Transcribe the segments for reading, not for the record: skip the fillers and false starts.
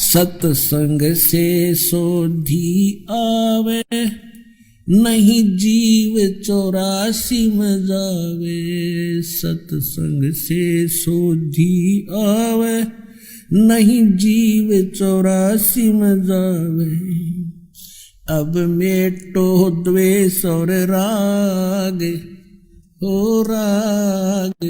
सत्संग से सोधी आवे, नहीं जीव 84 में जावे। सत्संग से सोधी आवे, नहीं जीव 84 में जावे। अब मेटो द्वेष और राग, हो राग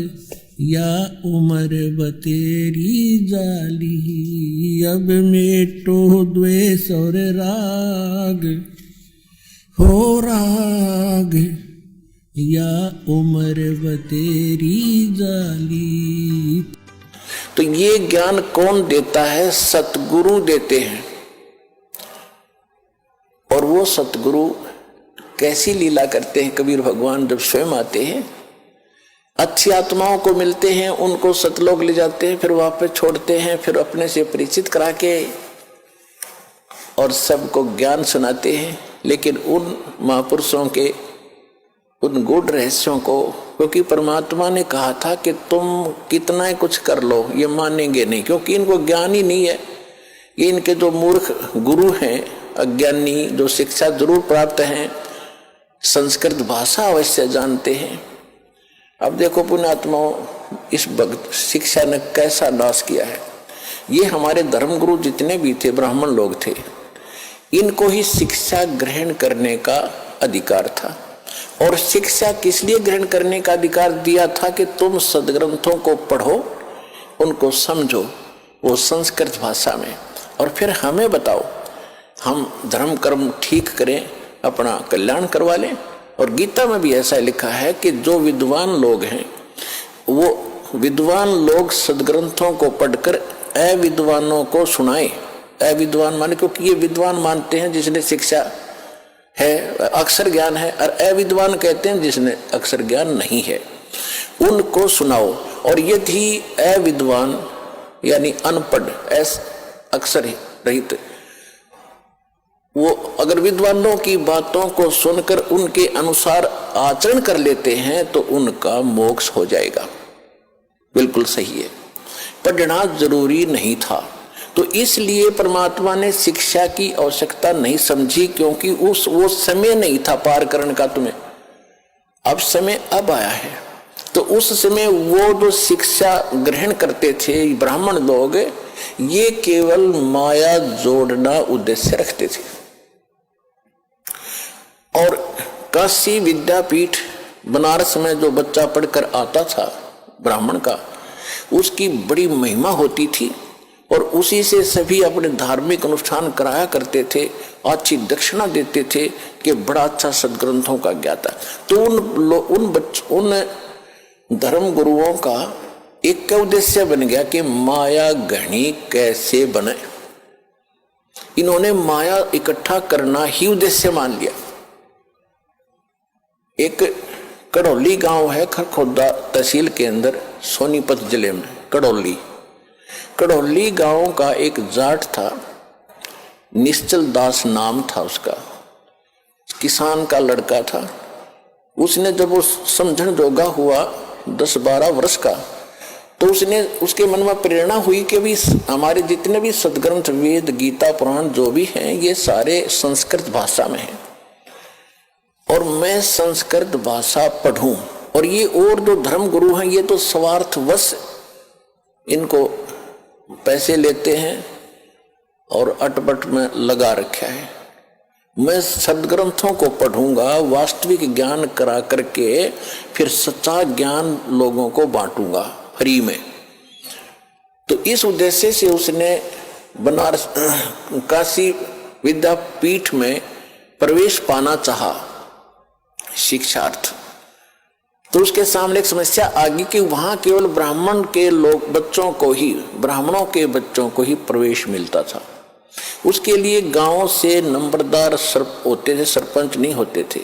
या उम्र बतेरी जाली। अब मेटो द्वेष और राग, हो राग या उम्र बतेरी जाली। तो ये ज्ञान कौन देता है? सतगुरु देते हैं। और वो सतगुरु कैसी लीला करते हैं? कबीर भगवान जब स्वयं आते हैं, अच्छी आत्माओं को मिलते हैं, उनको सतलोक ले जाते हैं, फिर वापस छोड़ते हैं, फिर अपने से परिचित करा के और सबको ज्ञान सुनाते हैं। लेकिन उन महापुरुषों के उन गूढ़ रहस्यों को, क्योंकि परमात्मा ने कहा था कि तुम कितना ही कुछ कर लो, ये मानेंगे नहीं, क्योंकि इनको ज्ञान ही नहीं है। ये इनके जो मूर्ख गुरु हैं, अज्ञानी, जो शिक्षा जरूर प्राप्त हैं, संस्कृत भाषा अवश्य जानते हैं। अब देखो पुण्यात्माओं, इस भक्त शिक्षा ने कैसा नाश किया है। ये हमारे धर्मगुरु जितने भी थे, ब्राह्मण लोग थे, इनको ही शिक्षा ग्रहण करने का अधिकार था। और शिक्षा किस लिए ग्रहण करने का अधिकार दिया था? कि तुम सदग्रंथों को पढ़ो, उनको समझो, वो संस्कृत भाषा में, और फिर हमें बताओ, हम धर्म कर्म ठीक करें, अपना कल्याण करवा लें। और गीता में भी ऐसा लिखा है कि जो विद्वान लोग हैं, वो विद्वान लोग सदग्रंथों को पढ़कर अविद्वानों को सुनाए। अविद्वान माने, क्योंकि ये विद्वान मानते हैं जिसने शिक्षा है, अक्षर ज्ञान है, और अविद्वान कहते हैं जिसने अक्षर ज्ञान नहीं है, उनको सुनाओ। और यदि अविद्वान यानी अनपढ़, अक्षर रहित, वो अगर विद्वानों की बातों को सुनकर उनके अनुसार आचरण कर लेते हैं तो उनका मोक्ष हो जाएगा। बिल्कुल सही है, पढ़ना जरूरी नहीं था। तो इसलिए परमात्मा ने शिक्षा की आवश्यकता नहीं समझी, क्योंकि वो समय नहीं था पार करने का तुम्हें। अब समय अब आया है। तो उस समय वो जो शिक्षा ग्रहण करते थे ब्राह्मण लोग, ये केवल माया जोड़ना उद्देश्य रखते थे। और काशी विद्यापीठ बनारस में जो बच्चा पढ़कर आता था ब्राह्मण का, उसकी बड़ी महिमा होती थी, और उसी से सभी अपने धार्मिक अनुष्ठान कराया करते थे, अच्छी दक्षिणा देते थे कि बड़ा अच्छा सदग्रंथों का ज्ञाता। तो उन धर्म गुरुओं का एक उद्देश्य बन गया कि माया घनी कैसे बने। इन्होंने माया इकट्ठा करना ही उद्देश्य मान लिया। एक कड़ौली गांव है खरखोदा तहसील के अंदर, सोनीपत जिले में कड़ौली गांव का एक जाट था, निश्चल दास नाम था उसका, किसान का लड़का था। उसने जब वो समझण जोगा हुआ 10-12 वर्ष का, तो उसके मन में प्रेरणा हुई कि भी हमारे जितने भी सदग्रंथ, वेद, गीता, पुराण जो भी हैं, ये सारे संस्कृत भाषा में हैं, और मैं संस्कृत भाषा पढ़ूं। और ये और जो धर्म गुरु हैं, ये तो स्वार्थवश इनको पैसे लेते हैं और अटपट में लगा रखा है। मैं सदग्रंथों को पढ़ूंगा, वास्तविक ज्ञान करा करके फिर सच्चा ज्ञान लोगों को बांटूंगा फ्री में। तो इस उद्देश्य से उसने बनारस काशी विद्यापीठ में प्रवेश पाना चाहा शिक्षार्थ। तो उसके सामने एक समस्या आ गई कि वहां केवल ब्राह्मण के लोग बच्चों को ही, ब्राह्मणों के बच्चों को ही प्रवेश मिलता था। उसके लिए गांव से नंबरदार होते थे, सरपंच नहीं होते थे,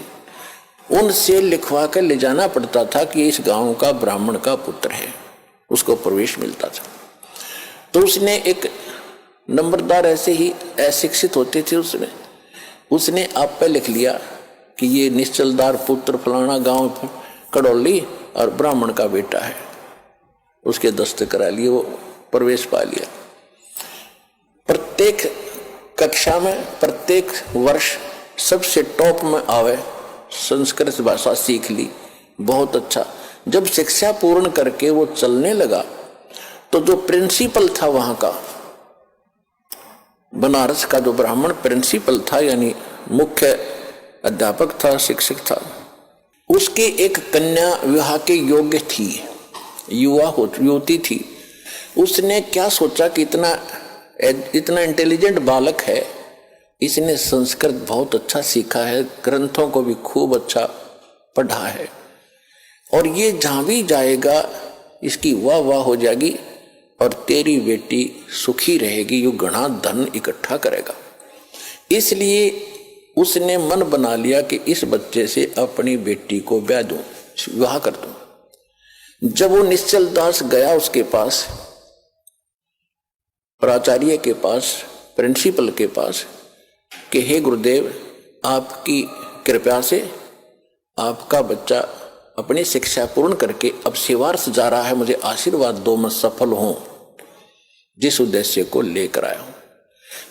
उनसे लिखवा कर ले जाना पड़ता था कि इस गांव का ब्राह्मण का पुत्र है, उसको प्रवेश मिलता था। तो उसने एक नंबरदार ऐसे ही अशिक्षित होते थे उसने आप पे लिख लिया कि ये निश्चलदार पुत्र फलाना गांव कड़ौली और ब्राह्मण का बेटा है। उसके दस्तखत करा लिए, वो प्रवेश पा लिया। प्रत्येक कक्षा में प्रत्येक वर्ष सबसे टॉप में आवे, संस्कृत भाषा सीख ली, बहुत अच्छा। जब शिक्षा पूर्ण करके वो चलने लगा तो जो प्रिंसिपल था वहां का, बनारस का जो ब्राह्मण प्रिंसिपल था यानी मुख्य अध्यापक था, शिक्षक था, उसकी एक कन्या विवाह के योग्य थी, युवती थी। उसने क्या सोचा कि इतना इंटेलिजेंट बालक है, इसने संस्कृत बहुत अच्छा सीखा है, ग्रंथों को भी खूब अच्छा पढ़ा है, और ये जहां भी जाएगा इसकी वाह वाह हो जाएगी और तेरी बेटी सुखी रहेगी, यो घना धन इकट्ठा करेगा। इसलिए उसने मन बना लिया कि इस बच्चे से अपनी बेटी को ब्याह दूं, विवाह कर दूं। जब वो निश्चल दास गया उसके पास, प्राचार्य के पास, प्रिंसिपल के पास, कि हे गुरुदेव, आपकी कृपा से आपका बच्चा अपनी शिक्षा पूर्ण करके अब सेवार्थ जा रहा है, मुझे आशीर्वाद दो, मैं सफल हूं जिस उद्देश्य को लेकर आया हूं।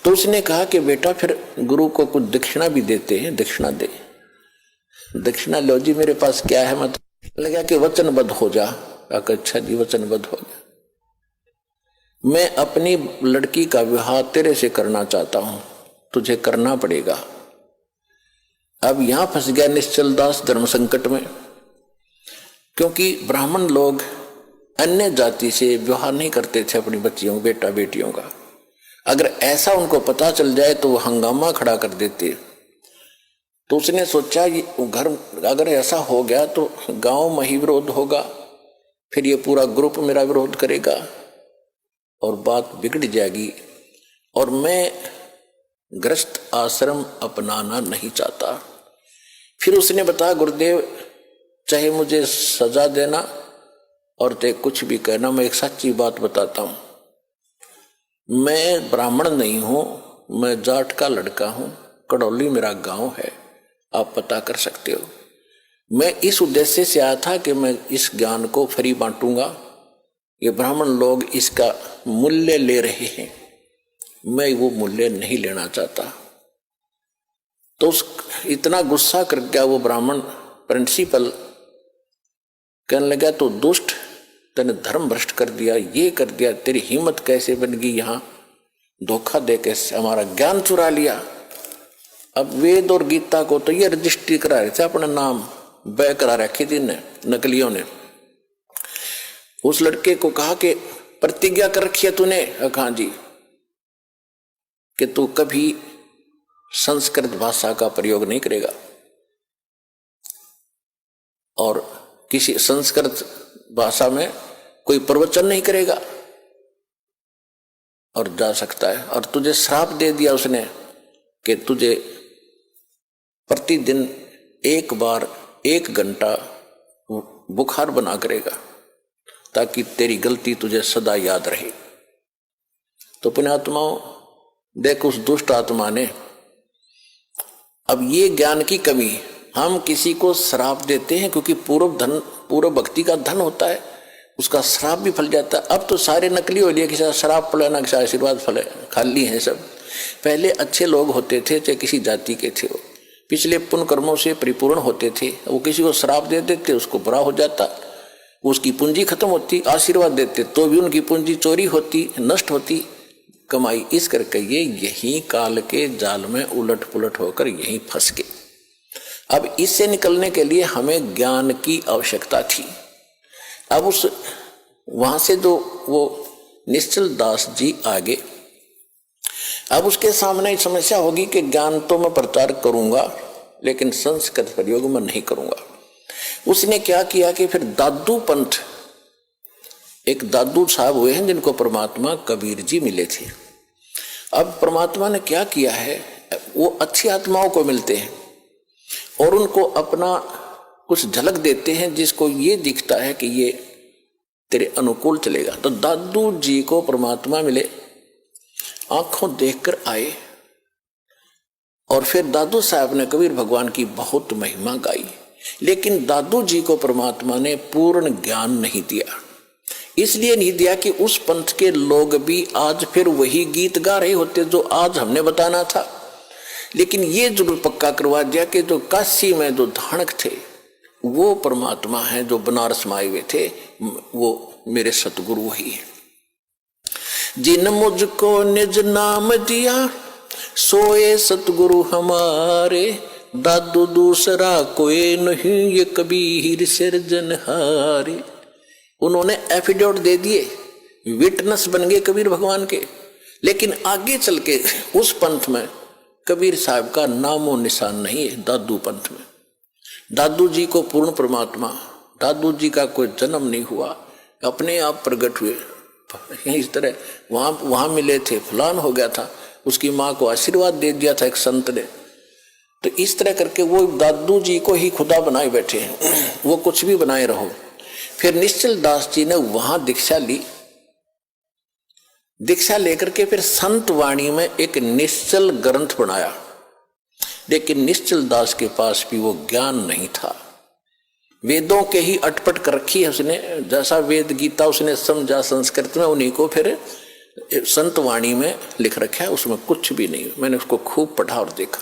तो उसने कहा कि बेटा फिर गुरु को कुछ दक्षिणा भी देते हैं, दक्षिणा दे। दक्षिणा लो जी, मेरे पास क्या है, मत लगा कि वचनबद्ध हो जा। अच्छा जी, वचनबद्ध हो जा, मैं अपनी लड़की का विवाह तेरे से करना चाहता हूं, तुझे करना पड़ेगा। अब यहां फंस गया निश्चल दास धर्म संकट में, क्योंकि ब्राह्मण लोग अन्य जाति से विवाह नहीं करते थे अपनी बच्चियों, बेटा बेटियों का। अगर ऐसा उनको पता चल जाए तो वो हंगामा खड़ा कर देते। तो उसने सोचा ये घर अगर ऐसा हो गया तो गांव में ही विरोध होगा, फिर ये पूरा ग्रुप मेरा विरोध करेगा और बात बिगड़ जाएगी, और मैं ग्रस्त आश्रम अपनाना नहीं चाहता। फिर उसने बताया, गुरुदेव चाहे मुझे सजा देना और चाहे कुछ भी कहना, मैं एक सच्ची बात बताता हूं, मैं ब्राह्मण नहीं हूं, मैं जाट का लड़का हूं, कड़ौली मेरा गांव है, आप पता कर सकते हो। मैं इस उद्देश्य से आया था कि मैं इस ज्ञान को फ्री बांटूंगा, ये ब्राह्मण लोग इसका मूल्य ले रहे हैं, मैं वो मूल्य नहीं लेना चाहता। तो इतना गुस्सा कर गया वो ब्राह्मण प्रिंसिपल, कहने लगा तो दुष्ट, तूने धर्म भ्रष्ट कर दिया, ये कर दिया, तेरी हिम्मत कैसे बन गई, यहां धोखा दे के हमारा ज्ञान चुरा लिया। अब वेद और गीता को तो ये रजिस्ट्री करा रहे थे, अपना नाम बै करा रखी थी नकलियों ने। उस लड़के को कहा कि प्रतिज्ञा कर रखी है तूने? हाँ जी, कि तू कभी संस्कृत भाषा का प्रयोग नहीं करेगा और किसी संस्कृत भाषा में कोई प्रवचन नहीं करेगा, और जा सकता है। और तुझे श्राप दे दिया उसने कि तुझे प्रतिदिन एक बार 1 घंटा बुखार बना करेगा, ताकि तेरी गलती तुझे सदा याद रहे। तो पुण्यात्माओं, देख उस दुष्ट आत्मा ने, अब ये ज्ञान की कमी, हम किसी को श्राप देते हैं क्योंकि पूर्व भक्ति का धन होता है, उसका श्राप भी फल जाता है। अब तो सारे नकली हो लिए, किसी श्राप फले ना किसी आशीर्वाद फले, खाली हैं सब। पहले अच्छे लोग होते थे, चाहे किसी जाति के थे, वो पिछले पुण्य कर्मों से परिपूर्ण होते थे, वो किसी को श्राप दे देते, उसको बुरा हो जाता, उसकी पूंजी खत्म होती। आशीर्वाद देते तो भी उनकी पूंजी चोरी होती, नष्ट होती कमाई। इस करके ये यही काल के जाल में उलट पुलट होकर यहीं फंस गए। अब इससे निकलने के लिए हमें ज्ञान की आवश्यकता थी। अब उस वहां से जो वो निश्चल दास जी आगे, अब उसके सामने समस्या होगी कि ज्ञान तो मैं प्रचार करूंगा लेकिन संस्कृत प्रयोग में नहीं करूंगा। उसने क्या किया कि फिर दादू पंथ, एक दादू साहब हुए हैं जिनको परमात्मा कबीर जी मिले थे। अब परमात्मा ने क्या किया है, वो अच्छी आत्माओं को मिलते हैं और उनको अपना कुछ झलक देते हैं, जिसको ये दिखता है कि ये तेरे अनुकूल चलेगा। तो दादू जी को परमात्मा मिले, आंखों देखकर आए, और फिर दादू साहब ने कबीर भगवान की बहुत महिमा गाई। लेकिन दादू जी को परमात्मा ने पूर्ण ज्ञान नहीं दिया, इसलिए नहीं दिया कि उस पंथ के लोग भी आज फिर वही गीत गा रहे होते जो आज हमने बताना था। लेकिन ये जरूर पक्का करवा दिया कि जो काशी में जो धाणक थे वो परमात्मा है, जो बनारस में आए हुए थे वो मेरे सतगुरु वही है। जिन मुझको निज नाम दिया सोए सतगुरु हमारे, दादू दूसरा कोई नहीं ये कबीर सिरजनहारे। उन्होंने एफिडेविट दे दिए, विटनेस बन गए कबीर भगवान के। लेकिन आगे चल के उस पंथ में कबीर साहब का नामो निशान नहीं है। दादू पंथ में दादू जी को पूर्ण परमात्मा, दादू जी का कोई जन्म नहीं हुआ, अपने आप प्रकट हुए। इस तरह वहां मिले थे, फलान हो गया था, उसकी माँ को आशीर्वाद दे दिया था एक संत ने। तो इस तरह करके वो दादू जी को ही खुदा बनाए बैठे हैं, वो कुछ भी बनाए रहो। फिर निश्चल दास जी ने वहां दीक्षा ली, दीक्षा लेकर के फिर संत वाणी में एक निश्चल ग्रंथ बनाया। लेकिन निश्चल दास के पास भी वो ज्ञान नहीं था, वेदों के ही अटपट कर रखी है उसने। जैसा वेद गीता उसने समझा संस्कृत में, उन्हीं को फिर संत वाणी में लिख रखा है, उसमें कुछ भी नहीं। मैंने उसको खूब पढ़ा और देखा।